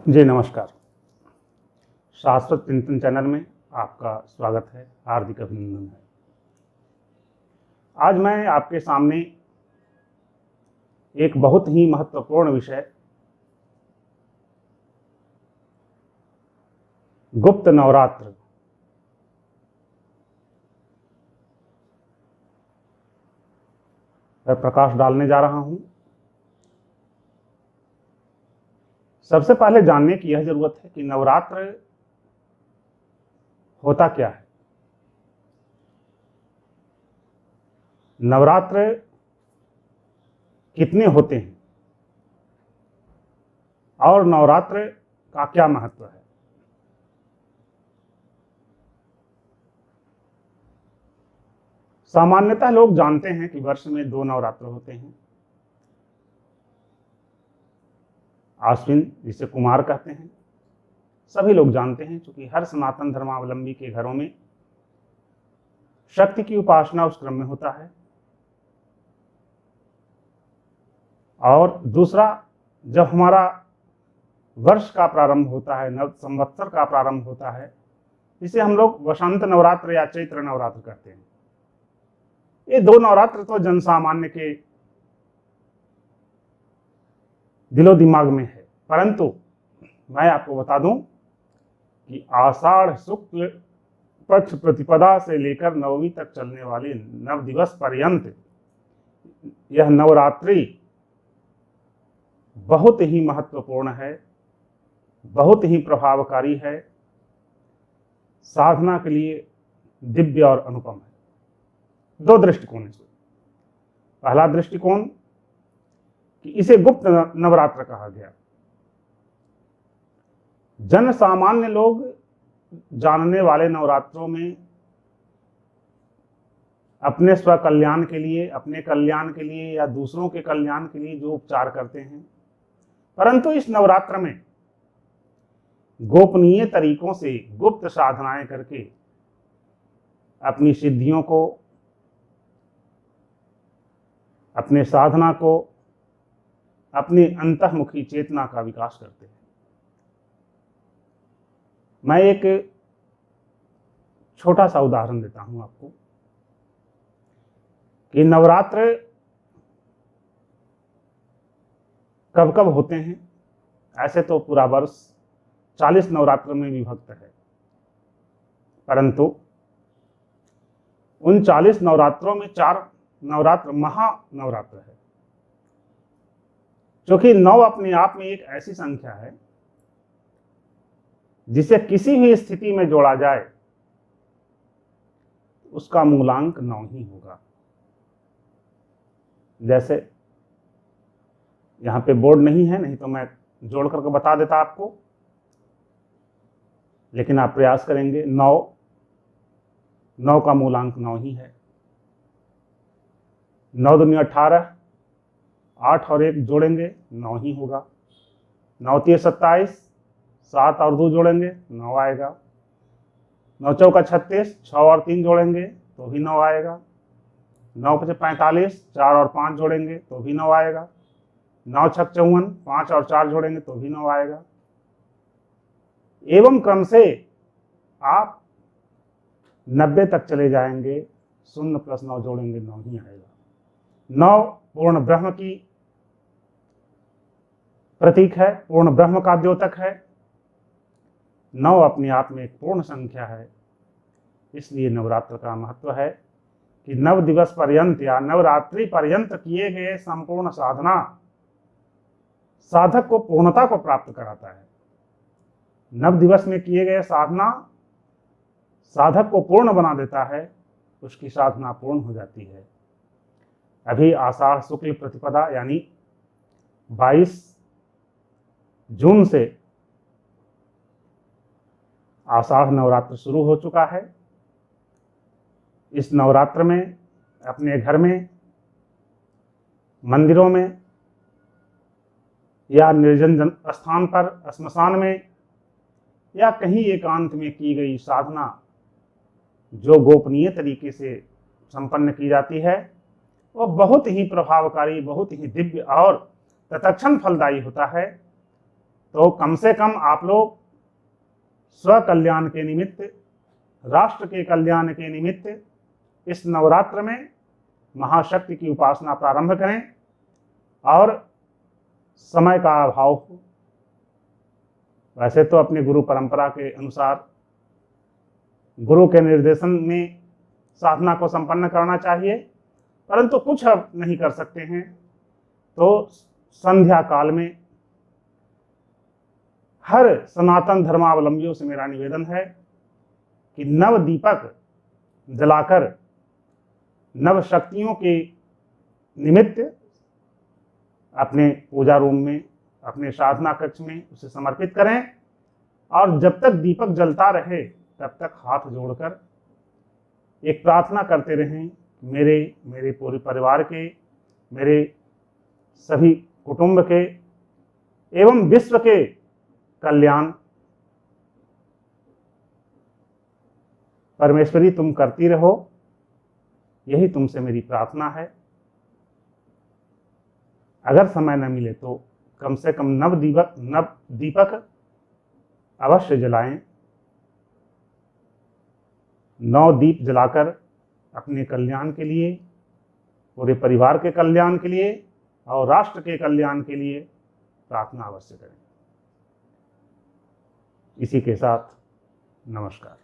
जी नमस्कार। शाश्वत चिंतन चैनल में आपका स्वागत है, हार्दिक अभिनंदन है। आज मैं आपके सामने एक बहुत ही महत्वपूर्ण विषय गुप्त नवरात्र पर प्रकाश डालने जा रहा हूं। सबसे पहले जानने की यह जरूरत है कि नवरात्र होता क्या है। नवरात्र कितने होते हैं और नवरात्र का क्या महत्व है। सामान्यतः लोग जानते हैं कि वर्ष में 2 नवरात्र होते हैं, आश्विन जिसे कुमार कहते हैं। सभी लोग जानते हैं क्योंकि हर सनातन धर्मावलंबी के घरों में शक्ति की उपासना उस क्रम में होता है। और दूसरा, जब हमारा वर्ष का प्रारंभ होता है, नव संवत्सर का प्रारंभ होता है, जिसे हम लोग वसंत नवरात्र या चैत्र नवरात्र कहते हैं। ये 2 नवरात्र तो जन सामान्य के दिलो दिमाग में है, परंतु मैं आपको बता दूं कि आषाढ़ शुक्ल पक्ष प्रतिपदा से लेकर नवमी तक चलने वाले 9 दिवस पर्यंत यह नवरात्रि बहुत ही महत्वपूर्ण है, बहुत ही प्रभावकारी है, साधना के लिए दिव्य और अनुपम है। 2 दृष्टिकोण से। पहला दृष्टिकोण कि इसे गुप्त नवरात्र कहा गया। जन सामान्य लोग जानने वाले नवरात्रों में अपने स्व कल्याण के लिए, अपने कल्याण के लिए या दूसरों के कल्याण के लिए जो उपचार करते हैं, परंतु इस नवरात्र में गोपनीय तरीकों से गुप्त साधनाएं करके अपनी सिद्धियों को, अपने साधना को, अपनी अंतर्मुखी चेतना का विकास करते हैं। मैं एक छोटा सा उदाहरण देता हूं आपको कि नवरात्र कब कब होते हैं। ऐसे तो पूरा वर्ष 40 नवरात्र में विभक्त है, परंतु उन 40 नवरात्रों में 4 नवरात्र महानवरात्र है, क्योंकि 9 अपने आप में एक ऐसी संख्या है जिसे किसी भी स्थिति में जोड़ा जाए उसका मूलांक 9 ही होगा। जैसे यहां पे बोर्ड नहीं है, नहीं तो मैं जोड़ करके बता देता आपको, लेकिन आप प्रयास करेंगे। 9 का मूलांक 9 ही है। 9 दूनी 18, 8 और 1 जोड़ेंगे 9 ही होगा। 9 तिये 27, 7 और 2 जोड़ेंगे 9 आएगा। 9 चौका 36, 6 और 3 जोड़ेंगे तो भी 9 आएगा। 9 पचे 45, 4 और 5 जोड़ेंगे तो भी 9 आएगा। 9 छक 54, 5 और 4 जोड़ेंगे तो भी 9 आएगा। एवं क्रम से आप 90 तक चले जाएंगे, 0 + 9 जोड़ेंगे 9 ही आएगा। 9 पूर्ण ब्रह्म की प्रतीक है, पूर्ण ब्रह्म का द्योतक है। 9 अपने आप में एक पूर्ण संख्या है। इसलिए नवरात्र का महत्व है कि 9 दिवस पर्यंत या नवरात्रि पर्यंत किए गए संपूर्ण साधना साधक को पूर्णता को प्राप्त कराता है। 9 दिवस में किए गए साधना साधक को पूर्ण बना देता है, उसकी साधना पूर्ण हो जाती है। अभी आषाढ़ शुक्ल प्रतिपदा यानी 22 जून से आषाढ़ नवरात्र शुरू हो चुका है। इस नवरात्र में अपने घर में, मंदिरों में या निर्जन स्थान पर, श्मशान में या कहीं एकांत में की गई साधना जो गोपनीय तरीके से संपन्न की जाती है, वह बहुत ही प्रभावकारी, बहुत ही दिव्य और तत्क्षण फलदायी होता है। तो कम से कम आप लोग स्व कल्याण के निमित्त, राष्ट्र के कल्याण के निमित्त इस नवरात्र में महाशक्ति की उपासना प्रारंभ करें। और समय का अभाव हो, वैसे तो अपने गुरु परंपरा के अनुसार गुरु के निर्देशन में साधना को संपन्न करना चाहिए, परंतु कुछ अब नहीं कर सकते हैं तो संध्या काल में हर सनातन धर्मावलंबियों से मेरा निवेदन है कि नव दीपक जलाकर नव शक्तियों के निमित्त अपने पूजा रूम में, अपने साधना कक्ष में उसे समर्पित करें। और जब तक दीपक जलता रहे तब तक हाथ जोड़कर एक प्रार्थना करते रहें, मेरे पूरे परिवार के, मेरे सभी कुटुंब के एवं विश्व के कल्याण परमेश्वरी तुम करती रहो, यही तुमसे मेरी प्रार्थना है। अगर समय न मिले तो कम से कम नव दीपक अवश्य जलाएं। 9 दीप जलाकर अपने कल्याण के लिए, पूरे परिवार के कल्याण के लिए और राष्ट्र के कल्याण के लिए प्रार्थना अवश्य करें। इसी के साथ नमस्कार।